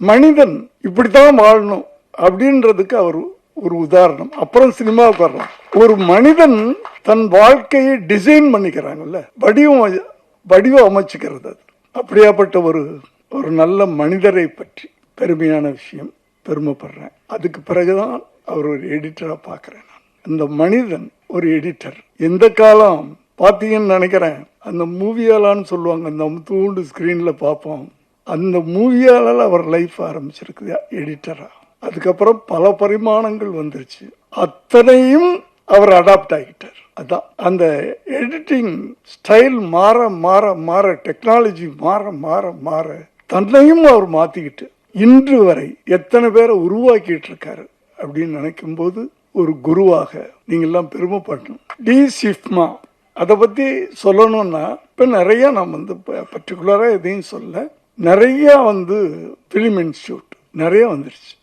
மனிதன் இப்படித்தான் வாழணும் அப்படின்றதுக்கு அவர் ஒரு உதாரணம். அப்புறம் சினிமாவுக்கு வரலாம். ஒரு மனிதன் தன் வாழ்க்கையை டிசைன் பண்ணிக்கிறாங்கல்ல, வடிவம் அமைச்சுக்கிறது. அது அப்படியாப்பட்ட ஒரு நல்ல மனிதரை பற்றி பெருமையான விஷயம், பெருமைப்படுறேன். அதுக்கு பிறகுதான் அவர் ஒரு எடிட்டரா பார்க்கிறேன். அந்த மனிதன் ஒரு எடிட்டர். எந்த காலம் பார்த்தீங்கன்னு நினைக்கிறேன், அந்த மூவியாலான்னு சொல்லுவாங்க, அந்த தூண்டு ஸ்கிரீன்ல பார்ப்போம். அந்த மூவியால அவர் லைஃப் ஆரம்பிச்சிருக்கு எடிட்டரா. அதுக்கப்புறம் பல பரிமாணங்கள் வந்துருச்சு. அத்தனையும் அவர் அடாப்ட் ஆகிட்டார். அதான் அந்த எடிட்டிங் ஸ்டைல் மாற மாற மாற, டெக்னாலஜி மாற மாற மாற, தன்னையும் அவர் மாத்திக்கிட்டு இன்று வரை எத்தனை பேரை உருவாக்கிட்டு இருக்காரு அப்படின்னு நினைக்கும் போது ஒரு குருவாக நீங்க எல்லாம் பெருமைப்படணும். டி சிஃப்மா அதை பத்தி சொல்லணும்னா, இப்ப நிறைய நான் பர்டிகுலரா எதையும் சொல்ல, நிறைய பிலிம் இன்ஸ்டியூட் நிறைய வந்துருச்சு.